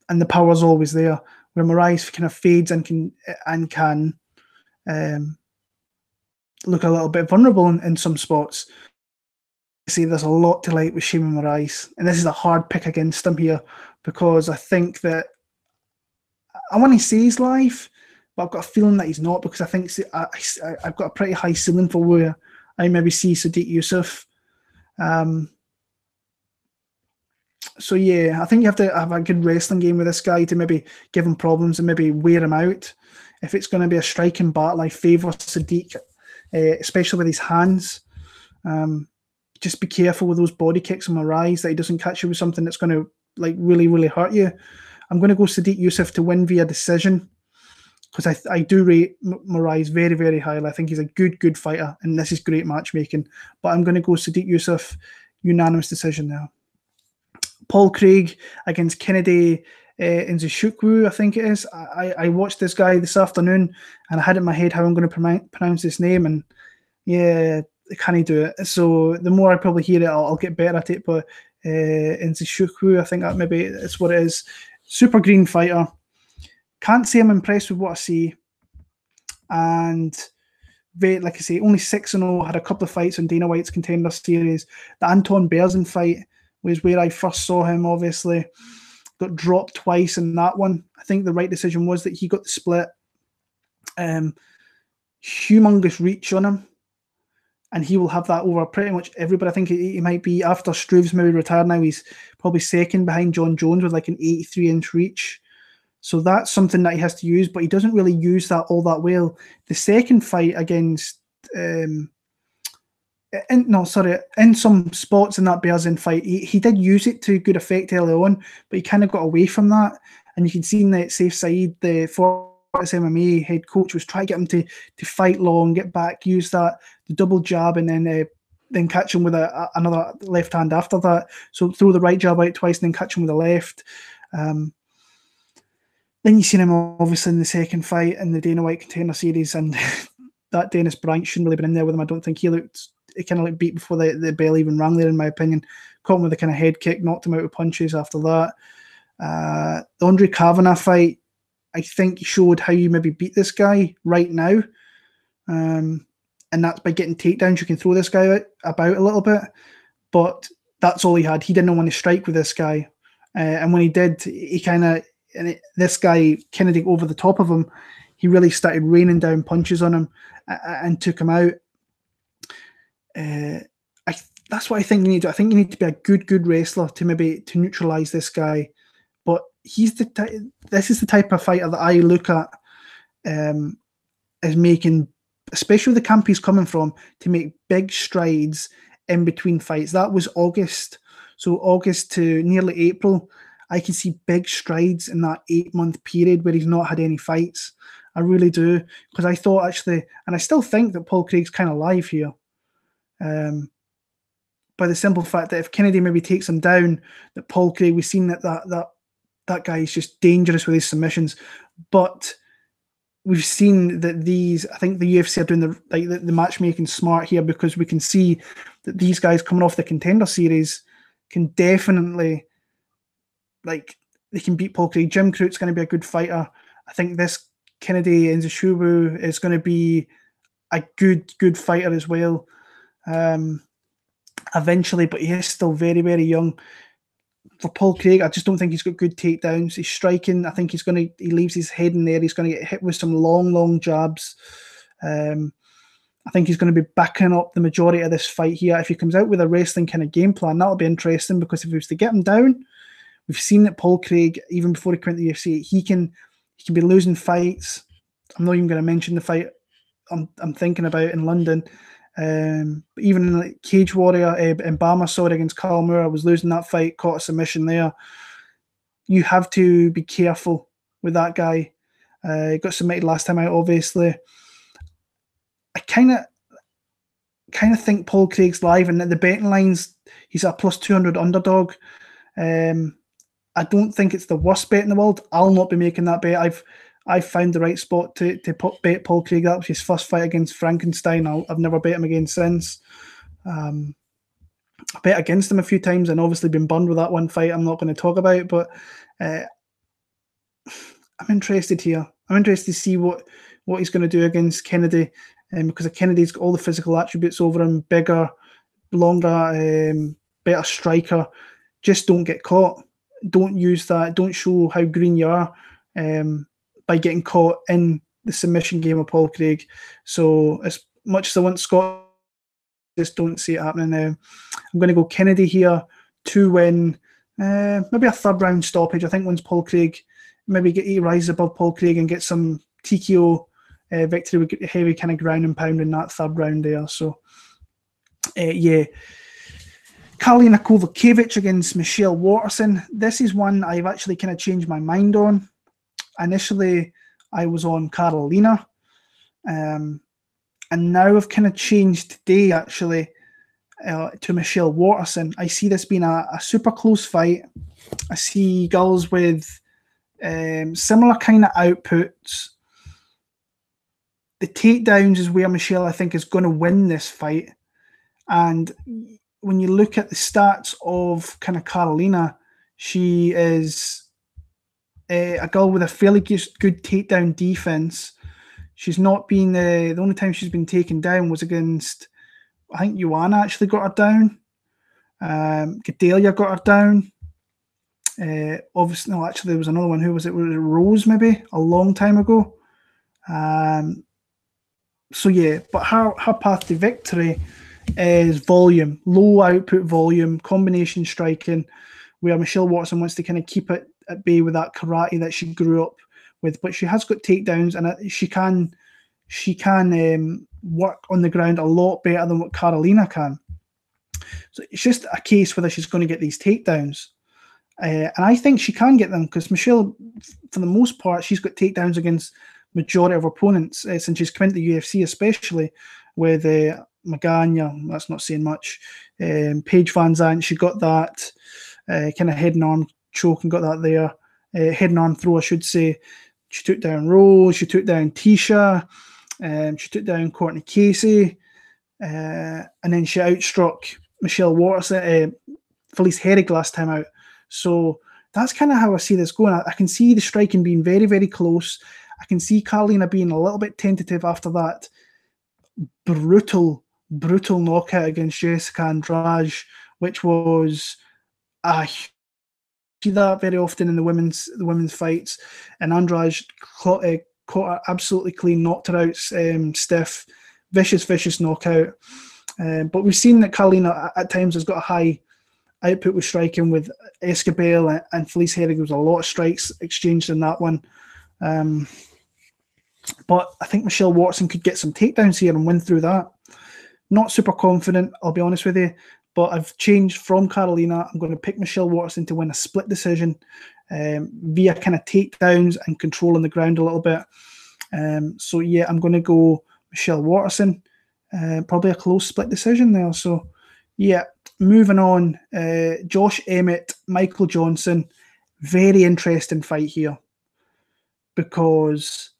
the power's always there. Where Moraes kind of fades and can look a little bit vulnerable in some spots. I see there's a lot to like with Sheymon Moraes. And this is a hard pick against him here because I think that I want to say he's live, but I've got a feeling that he's not because I think I've got a pretty high ceiling for where I maybe see Sodiq Yusuff. So yeah, I think you have to have a good wrestling game with this guy to maybe give him problems and maybe wear him out. If it's going to be a striking battle, I favour Sodiq, especially with his hands. Just be careful with those body kicks on Moraes that he doesn't catch you with something that's going to like really hurt you. I'm going to go Sodiq Yusuff to win via decision because I do rate Moraes very highly. I think he's a good fighter, and this is great matchmaking. But I'm going to go Sodiq Yusuff, unanimous decision now. Paul Craig against Kennedy Nzechukwu, I think it is. I watched this guy this afternoon, and I had in my head how I'm going to pronounce this name, and yeah, can he do it? So the more I probably hear it, I'll get better at it. But Nzechukwu, I think that maybe it's what it is. Super green fighter. Can't say I'm impressed with what I see. And like I say, only 6-0, had a couple of fights on Dana White's Contender Series. The Anton Pearson fight was where I first saw him, obviously. Got dropped twice in that one. I think the right decision was that he got the split. Humongous reach on him. And he will have that over pretty much everybody. I think he might be, after Struve's maybe retired now, he's probably second behind John Jones with like an 83-inch reach. So that's something that he has to use, but he doesn't really use that all that well. The second fight against, in some spots in that Pearson fight, he did use it to good effect early on, but he kind of got away from that. And you can see that Saif Saeed, the Fortis MMA head coach, was trying to get him to fight long, get back, use the double jab, and then catch him with another left hand after that. So throw the right jab out twice and then catch him with the left. Then you seen him obviously in the second fight in the Dana White Contender Series, and that Dennis Bryant shouldn't really been in there with him. I don't think he kind of looked beat before the bell even rang there, in my opinion. Caught him with a kind of head kick, knocked him out with punches after that. The Andre Kavanagh fight, I think, showed how you maybe beat this guy right now. And that's by getting takedowns. You can throw this guy about a little bit, but that's all he had. He didn't want to strike with this guy. And when he did, this guy, Kennedy, over the top of him, he really started raining down punches on him and took him out. That's what I think you need to do. I think you need to be a good wrestler to neutralize this guy. But this is the type of fighter that I look at as making, especially the camp he's coming from, to make big strides in between fights. That was August. So August to nearly April, I can see big strides in that 8-month period where he's not had any fights. I really do. Because I thought actually, and I still think that Paul Craig's kind of live here. By the simple fact that if Kennedy maybe takes him down, that Paul Craig, we've seen that guy is just dangerous with his submissions. But we've seen that I think the UFC are doing the matchmaking smart here, because we can see that these guys coming off the Contender Series can definitely, they can beat Paul Craig. Jim Crute's going to be a good fighter. I think this Kennedy Nzechukwu is going to be a good fighter as well. eventually, but he is still very, very young. For Paul Craig, I just don't think he's got good takedowns. He's striking. I think he leaves his head in there. He's going to get hit with some long, long jabs. I think he's going to be backing up the majority of this fight here. If he comes out with a wrestling kind of game plan, that'll be interesting, because if he was to get him down, we've seen that Paul Craig, even before he went to the UFC, he can be losing fights. I'm not even going to mention the fight I'm thinking about in London. But even in the Cage Warrior, in Barboza against Carl Moore, I was losing that fight, caught a submission there. You have to be careful with that guy. He got submitted last time out, obviously. I kind of think Paul Craig's live, and at the betting lines, he's a plus 200 underdog. I don't think it's the worst bet in the world. I'll not be making that bet. I've found the right spot to bet Paul Craig. That was his first fight against Frankenstein. I've never bet him again since. I bet against him a few times and obviously been burned with that one fight I'm not going to talk about, but I'm interested here. I'm interested to see what he's going to do against Kennedy, because Kennedy's got all the physical attributes over him, bigger, longer, better striker. Just don't get caught. Don't use that. Don't show how green you are by getting caught in the submission game of Paul Craig. So as much as I want Scott, just don't see it happening now. I'm going to go Kennedy here to win, maybe a third round stoppage. I think once Paul Craig, maybe he rises above Paul Craig and get some TKO victory with heavy kind of ground and pound in that third round there. So, yeah. Karolina Kowalkiewicz against Michelle Waterson. This is one I've actually kind of changed my mind on. Initially, I was on Karolina. And now I've kind of changed today, actually, to Michelle Waterson. I see this being a super close fight. I see girls with similar kind of outputs. The takedowns is where Michelle, I think, is going to win this fight. And when you look at the stats of kind of Karolina, she is a girl with a fairly good takedown defense. She's not been the only time she's been taken down was against, I think Joanna actually got her down. Gaethje got her down. Obviously, no, actually, there was another one. Who was it? Was it Rose, maybe? A long time ago. So, yeah, but her path to victory is volume, low output volume, combination striking, where Michelle Waterson wants to kind of keep it at bay with that karate that she grew up with. But she has got takedowns, and she can work on the ground a lot better than what Karolina can. So it's just a case whether she's going to get these takedowns. And I think she can get them, because Michelle, for the most part, she's got takedowns against majority of her opponents since she's come into the UFC, especially with Magana. That's not saying much. Paige Van Zandt, she got that kind of head and arm choke and got that there. Head and arm throw, I should say. She took down Rose. She took down Tisha. She took down Courtney Casey. And then she outstruck Michelle Waterson, Felice Herrig last time out. So that's kind of how I see this going. I can see the striking being very, very close. I can see Karolina being a little bit tentative after that brutal knockout against Jessica Andrade, which was see that very often in the women's fights. And Andrade caught her absolutely clean, knocked her out stiff, vicious knockout. But we've seen that Karolina at times has got a high output with striking with Escobel and Felice Herrig. There was a lot of strikes exchanged in that one. But I think Michelle Waterson could get some takedowns here and win through that. Not super confident, I'll be honest with you, but I've changed from Karolina. I'm going to pick Michelle Waterson to win a split decision via kind of takedowns and controlling the ground a little bit. So yeah, I'm going to go Michelle Waterson. Probably a close split decision there. So yeah, moving on. Josh Emmett, Michael Johnson. Very interesting fight here, because,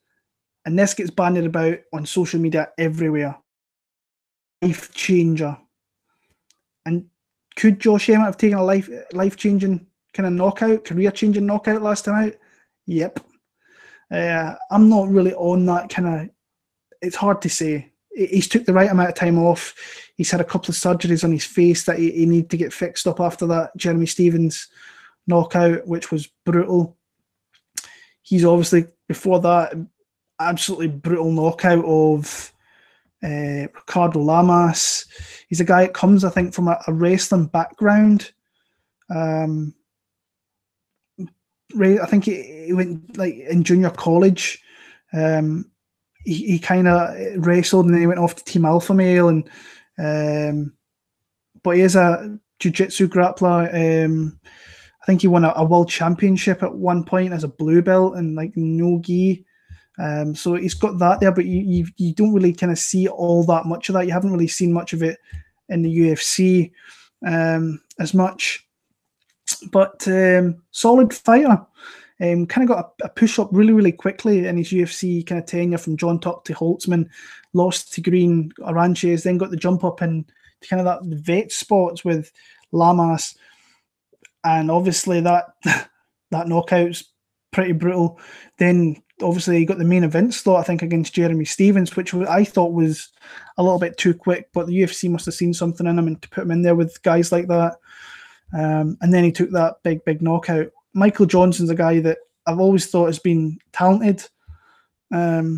and this gets bandied about on social media everywhere, life changer. And could Josh Emmett have taken a life-changing kind of knockout, career-changing knockout last time out? Yep. I'm not really on that kind of, it's hard to say. he's took the right amount of time off. He's had a couple of surgeries on his face that he needed to get fixed up after that Jeremy Stephens knockout, which was brutal. He's obviously, before that, absolutely brutal knockout of Ricardo Lamas. He's a guy that comes, I think, from a wrestling background. I think he went like in junior college. He kind of wrestled and then he went off to Team Alpha Male, and but he is a jiu-jitsu grappler. I think he won a world championship at one point as a blue belt and like no gi. So he's got that there, but you don't really kind of see all that much of that. You haven't really seen much of it in the UFC as much. But solid fighter. Kind of got a push up really, really quickly in his UFC kind of tenure from John Tuck to Holtzman, lost to Green Aranches, then got the jump up in kind of that vet spots with Lamas. And obviously that knockout's pretty brutal. Then obviously he got the main event slot, I think, against Jeremy Stephens, which I thought was a little bit too quick, but the UFC must have seen something in him and to put him in there with guys like that. And then he took that big knockout. Michael Johnson's a guy that I've always thought has been talented, but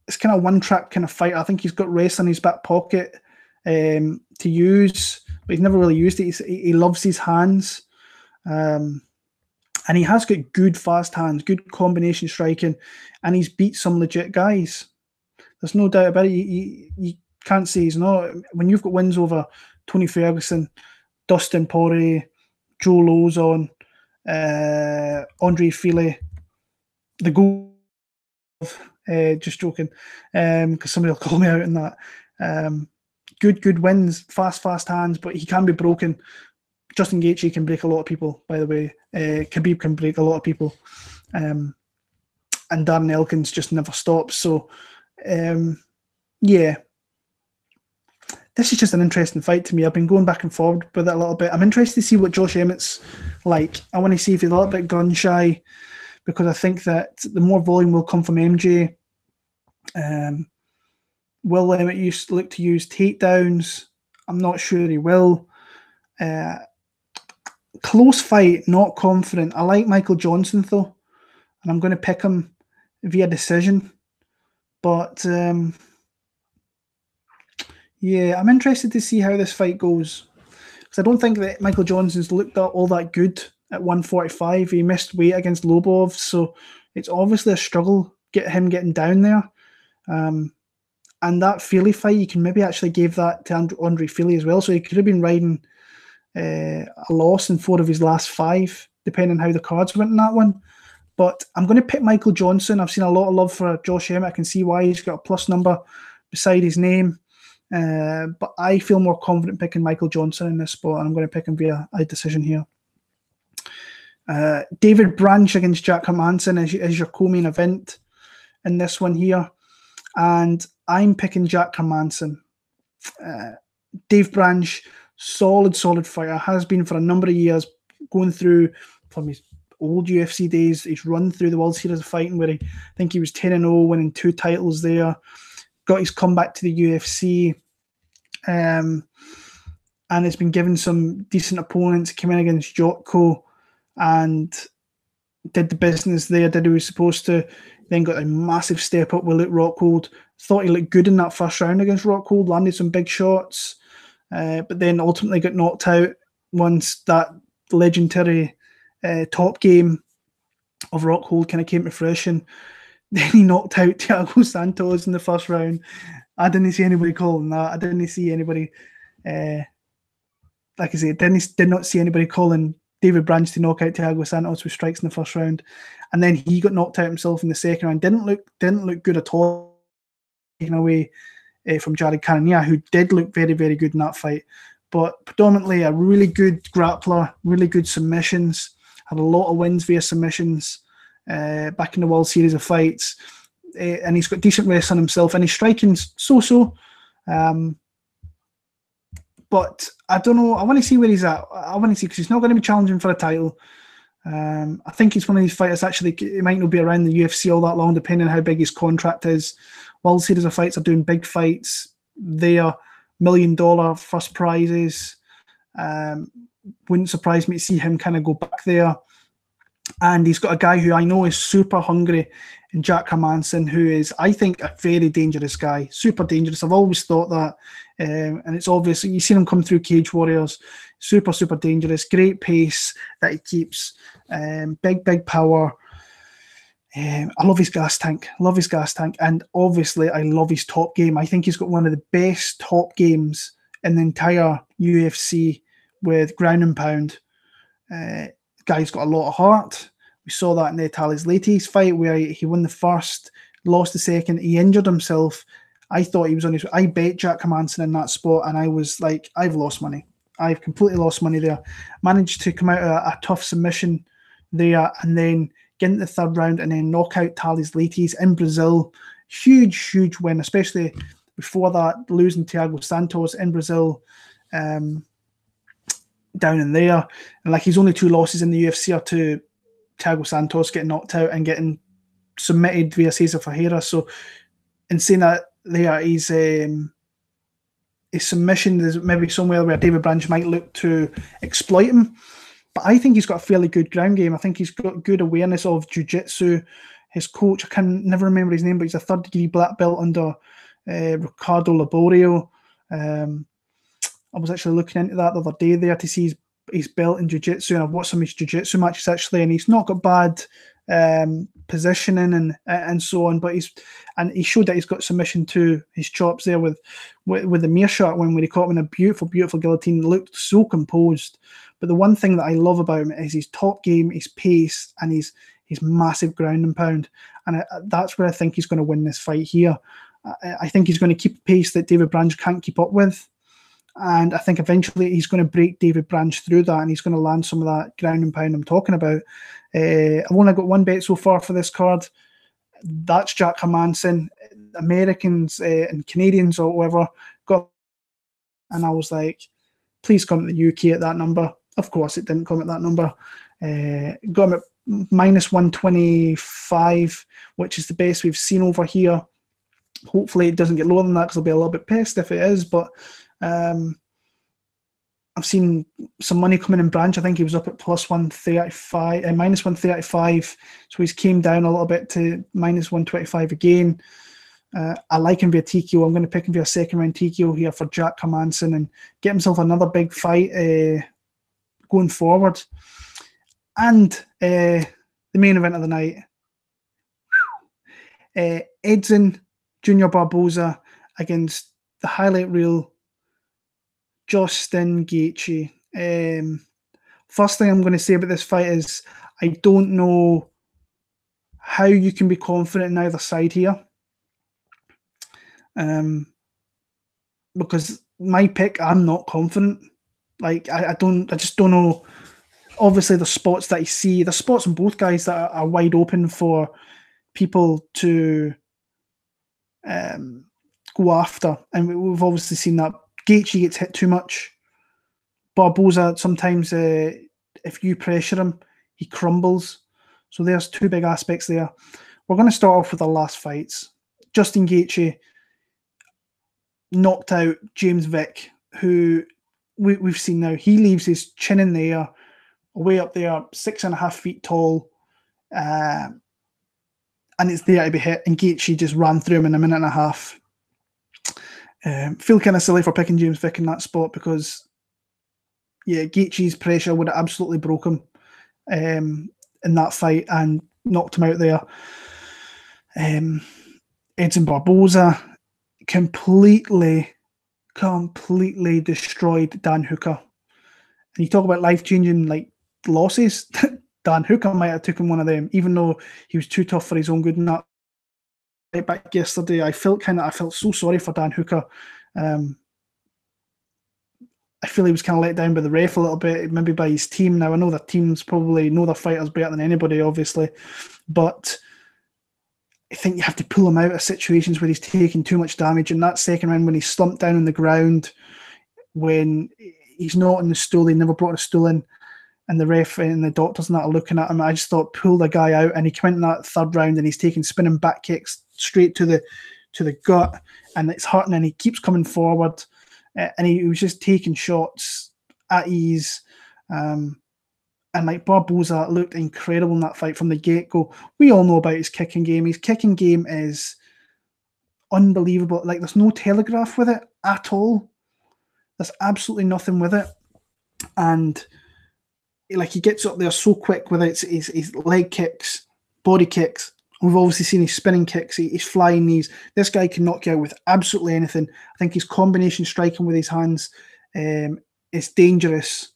it's kind of one-track kind of fight. I think he's got wrestling in his back pocket to use, but he's never really used it. He loves his hands, and he has got good fast hands, good combination striking, and he's beat some legit guys. There's no doubt about it. You can't say he's not. When you've got wins over Tony Ferguson, Dustin Poirier, Joe Lozon, Andre Fili, the goal. Just joking, because somebody will call me out in that. Good wins, fast hands, but he can be broken. Justin Gaethje can break a lot of people, by the way. Khabib can break a lot of people. And Darren Elkins just never stops. So, yeah. This is just an interesting fight to me. I've been going back and forward with it a little bit. I'm interested to see what Josh Emmett's like. I want to see if he's a little bit gun shy, because I think that the more volume will come from MJ. Will Emmett look to use takedowns? I'm not sure he will. Close fight, not confident. I like Michael Johnson, though, and I'm going to pick him via decision. But yeah, I'm interested to see how this fight goes, because I don't think that Michael Johnson's looked all that good at 145. He missed weight against Lobov, so it's obviously a struggle him getting down there. And that Fili fight, you can maybe actually give that to Andre Fili as well. So he could have been riding a loss in 4 of his last 5, depending on how the cards went in that one. But I'm going to pick Michael Johnson. I've seen a lot of love for Josh Emmett. I can see why he's got a plus number beside his name. But I feel more confident picking Michael Johnson in this spot, and I'm going to pick him via a decision here. David Branch against Jack Hermansson is your co-main event in this one here. And I'm picking Jack Hermansson. Dave Branch, solid fighter, has been for a number of years, going through from his old UFC days. He's run through the World Series of Fighting, where I think he was 10-0, winning 2 titles there. Got his comeback to the UFC, and has been given some decent opponents. Came in against Jotko and did the business there, did what he was supposed to. Then got a massive step up with Luke Rockhold. Thought he looked good in that first round against Rockhold, landed some big shots, but then ultimately got knocked out once that legendary top game of Rockhold kind of came to fruition. Then he knocked out Thiago Santos in the first round. I didn't see anybody calling that. I didn't see anybody, like I said, did not see anybody calling David Branch to knock out Thiago Santos with strikes in the first round. And then he got knocked out himself in the second round. Didn't look good at all, taken away from Jared Cannonier, who did look very, very good in that fight. But predominantly a really good grappler, really good submissions, had a lot of wins via submissions back in the World Series of Fights. And he's got decent wrestling himself, and his striking's so-so. But I don't know. I want to see where he's at. I want to see, because he's not going to be challenging for a title. I think he's one of these fighters, actually, it might not be around the UFC all that long, depending on how big his contract is World Series of Fights are doing big fights. They are $1 million first prizes. Wouldn't surprise me to see him kind of go back there. And he's got a guy who I know is super hungry in Jack Hermansson, who is, I think, a very dangerous guy. Super dangerous. I've always thought that. And it's obvious. You've seen him come through Cage Warriors. Super, super dangerous. Great pace that he keeps. Big power. I love his gas tank. And obviously, I love his top game. I think he's got one of the best top games in the entire UFC with ground and pound. Guy's got a lot of heart. We saw that in the Thales Leites fight where he won the first, lost the second. He injured himself. I thought he was on his... I bet Jack Hermansson in that spot, and I was like, I've lost money. I've completely lost money there. Managed to come out of a tough submission there and then get into the third round and then knock out Thales Leites in Brazil. Huge win, especially before that, losing Thiago Santos in Brazil. Down in there, and like his only 2 losses in the UFC are to Thiago Santos getting knocked out and getting submitted via Cesar Ferreira. So, in saying that, there his submission is maybe somewhere where David Branch might look to exploit him, but I think he's got a fairly good ground game. I think he's got good awareness of jiu-jitsu. His coach, I can never remember his name, but he's a 3rd-degree black belt under Ricardo Laborio. I was actually looking into that the other day there to see his belt in jiu-jitsu, and I've watched some of his jiu-jitsu matches actually, and he's not got bad positioning and so on, but he showed that he's got submission to his chops there with the Meerschart win where he caught him in a beautiful guillotine, looked so composed. But the one thing that I love about him is his top game, his pace, and his massive ground and pound, and that's where I think he's going to win this fight here. I think he's going to keep a pace that David Branch can't keep up with. And I think eventually he's going to break David Branch through that, and he's going to land some of that ground and pound I'm talking about. I've only got one bet so far for this card. That's Jack Hermansson. Americans and Canadians or whatever got, and I was like, please come to the UK at that number. Of course, it didn't come at that number. Got him at -125, which is the best we've seen over here. Hopefully, it doesn't get lower than that because I'll be a little bit pissed if it is, but. I've seen some money coming in Branch. I think he was up at +135, -135. So he's came down a little bit to -125 again. I like him via TKO. I'm going to pick him via 2nd round TKO here for Jack Hermansson and get himself another big fight going forward. And the main event of the night, Edson Junior Barboza against the highlight reel Justin Gaethje. First thing I'm going to say about this fight is I don't know how you can be confident in either side here. Because my pick, I'm not confident. Like I just don't know. Obviously, the spots that you see, the spots on both guys that are wide open for people to go after, and we've obviously seen that. Gaethje gets hit too much. Barboza, sometimes if you pressure him, he crumbles. So there's 2 big aspects there. We're going to start off with the last fights. Justin Gaethje knocked out James Vick, who we've seen now. He leaves his chin in the air, way up there, 6.5 feet tall, and it's there to be hit, and Gaethje just ran through him in a minute and a half. Feel kind of silly for picking James Vick in that spot because, yeah, Gaethje's pressure would have absolutely broke him in that fight and knocked him out there. Edson Barboza completely destroyed Dan Hooker. And you talk about life-changing losses. Dan Hooker might have taken one of them, even though he was too tough for his own good. And that right back yesterday, I felt so sorry for Dan Hooker. I feel he was kind of let down by the ref a little bit, maybe by his team. Now I know the teams probably know their fighters better than anybody, obviously, but I think you have to pull him out of situations where he's taking too much damage. In that 2nd round, when he's slumped down on the ground, when he's not in the stool, they never brought a stool in, and the ref and the doctors and that are looking at him, I just thought, pull the guy out. And he came in that 3rd round and he's taking spinning back kicks straight to to the gut, and it's hurting, and he keeps coming forward, and he was just taking shots at ease. And like Barboza looked incredible in that fight from the get-go. We all know about his kicking game. His kicking game is unbelievable. Like, there's no telegraph with it at all. There's absolutely nothing with it. And like, he gets up there so quick with it. His leg kicks, body kicks. We've obviously seen his spinning kicks, his flying knees. This guy can knock you out with absolutely anything. I think his combination striking with his hands is dangerous.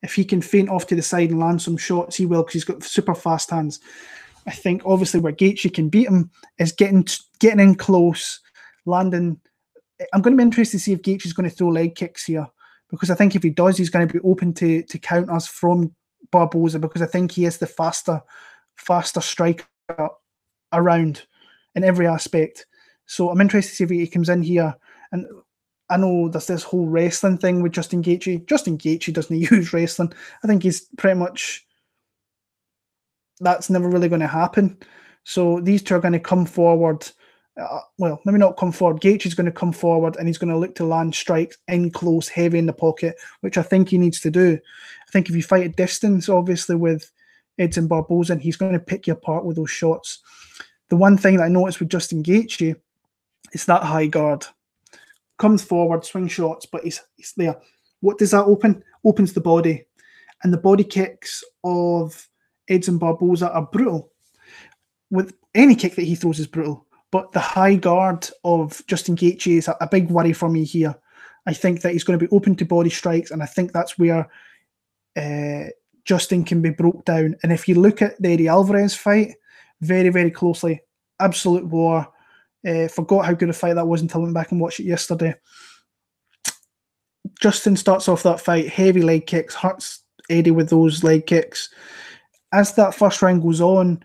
If he can feint off to the side and land some shots, he will, because he's got super fast hands. I think obviously where Gaethje can beat him is getting in close, landing. I'm going to be interested to see if Gaethje is going to throw leg kicks here, because I think if he does, he's going to be open to counters from Barboza, because I think he is the faster striker around in every aspect. So I'm interested to see if he comes in here. And I know there's this whole wrestling thing with Justin Gaethje. Justin Gaethje doesn't use wrestling. I think he's pretty much, that's never really going to happen. So these two are going to come forward. Well, maybe not come forward. Gaethje's going to come forward, and he's going to look to land strikes in close, heavy in the pocket, which I think he needs to do. I think if you fight at distance, obviously with Edson Barboza, he's going to pick you apart with those shots. The one thing that I noticed with Justin Gaethje is that high guard. Comes forward, swing shots, but he's there. What does that open? Opens the body. And the body kicks of Edson Barboza are brutal. With any kick that he throws is brutal. But the high guard of Justin Gaethje is a big worry for me here. I think that he's going to be open to body strikes, and I think that's where Justin can be broke down. And if you look at the Eddie Alvarez fight very, very closely, absolute war. Forgot how good a fight that was until I went back and watched it yesterday. Justin starts off that fight, heavy leg kicks, hurts Eddie with those leg kicks. As that first round goes on,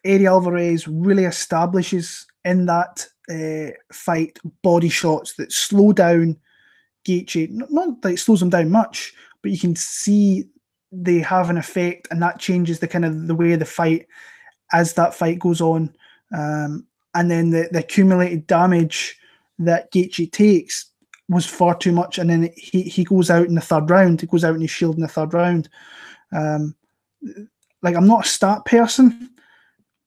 Eddie Alvarez really establishes in that fight body shots that slow down Gaethje. Not that it slows him down much, but you can see they have an effect, and that changes the kind of the way of the fight as that fight goes on. And then the accumulated damage that Gaethje takes was far too much. And then he goes out in the third round. He goes out in his shield in the third round. Like, I'm not a stat person,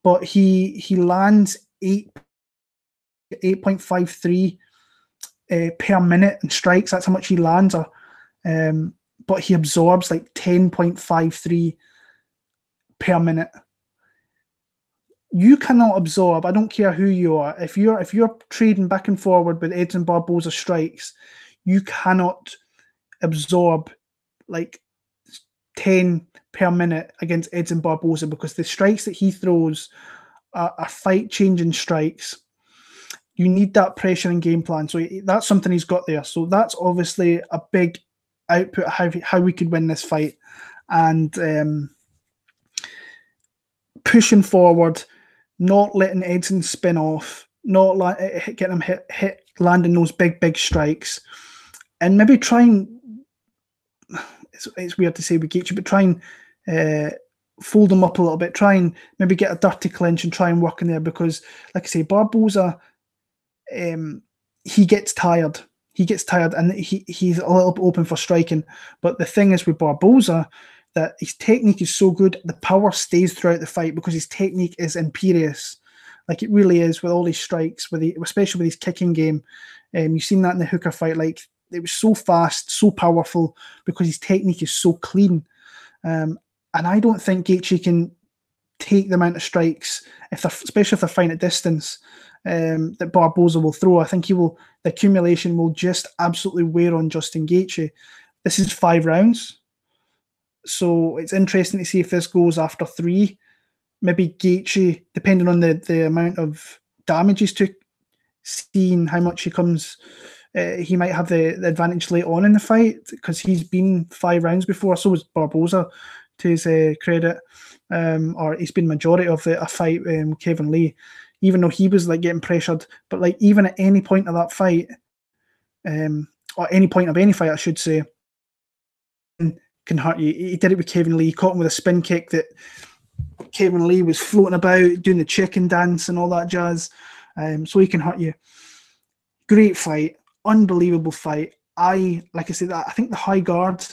but he lands 8.53 per minute in strikes. That's how much he lands. But he absorbs like 10.53 per minute. You cannot absorb, I don't care who you are, if you're trading back and forward with Edson Barboza strikes, you cannot absorb like 10 per minute against Edson Barboza, because the strikes that he throws are fight-changing strikes. You need that pressure and game plan. So that's something he's got there. So that's obviously a big output of how we could win this fight. And pushing forward, not letting Edson spin off, not getting him hit, landing those big strikes, and maybe trying. It's weird to say with Gaethje, but try and fold him up a little bit. Try and maybe get a dirty clinch and try and work in there, because, like I say, Barboza, he gets tired. He gets tired, and he's a little bit open for striking. But the thing is with Barboza, that his technique is so good, the power stays throughout the fight, because his technique is imperious. Like, it really is, with all these strikes, especially with his kicking game. You've seen that in the Hooker fight. Like, it was so fast, so powerful, because his technique is so clean. And I don't think Gaethje can take the amount of strikes, especially if they're fighting at distance, that Barboza will throw. I think the accumulation will just absolutely wear on Justin Gaethje. This is 5 rounds. So it's interesting to see if this goes after 3. Maybe Gaethje, depending on the amount of damage he's took, seeing how much he comes, he might have the advantage late on in the fight, because he's been 5 rounds before. So was Barboza, to his credit, or he's been majority of a fight with Kevin Lee, even though he was like getting pressured. But like, even at any point of that fight, or any point of any fight, I should say, can hurt you. He did it with Kevin Lee. He caught him with a spin kick that Kevin Lee was floating about, doing the chicken dance and all that jazz. so he can hurt you. Great fight, unbelievable fight. Like I said, I think the high guard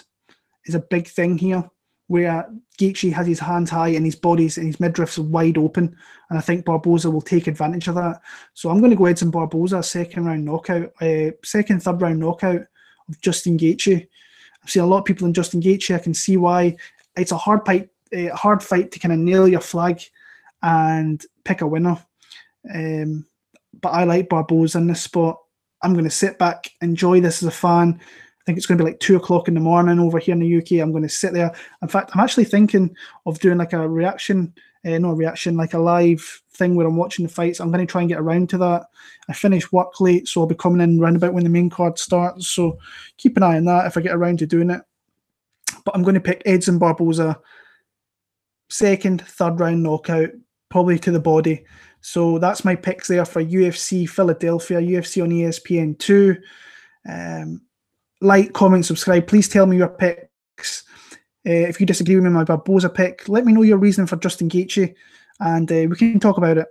is a big thing here, where Gaethje has his hands high and his bodies and his midriffs are wide open, and I think Barboza will take advantage of that. So I'm going to go Edson Barboza, second, third round knockout of Justin Gaethje. I've seen a lot of people in Justin Gaethje. I can see why. It's a hard fight to kind of nail your flag and pick a winner. But I like Barboza in this spot. I'm going to sit back, enjoy this as a fan. I think it's going to be like 2 o'clock in the morning over here in the UK. I'm going to sit there. In fact, I'm actually thinking of doing like a like a live thing where I'm watching the fights. I'm going to try and get around to that. I finish work late, so I'll be coming in round about when the main card starts. So keep an eye on that if I get around to doing it. But I'm going to pick Edson Barboza, second, third round knockout, probably to the body. So that's my picks there for UFC Philadelphia, UFC on ESPN 2. Like, comment, subscribe. Please tell me your picks. If you disagree with me, my Barboza pick, let me know your reason for Justin Gaethje, and we can talk about it.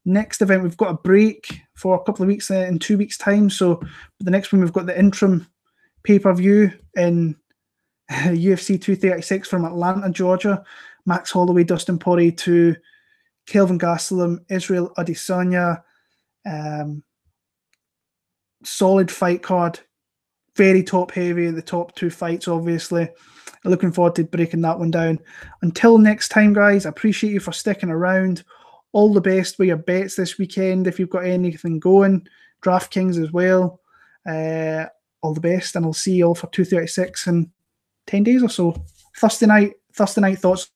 Next event, we've got a break for a couple of weeks in 2 weeks' time. So the next one, we've got the interim pay-per-view in UFC 236 from Atlanta, Georgia. Max Holloway, Dustin Poirier to Kelvin Gastelum, Israel Adesanya. Solid fight card. Very top heavy, the top 2 fights, obviously. Looking forward to breaking that one down. Until next time, guys, I appreciate you for sticking around. All the best with your bets this weekend if you've got anything going. DraftKings as well. All the best, and I'll see you all for 236 in 10 days or so. Thursday night thoughts.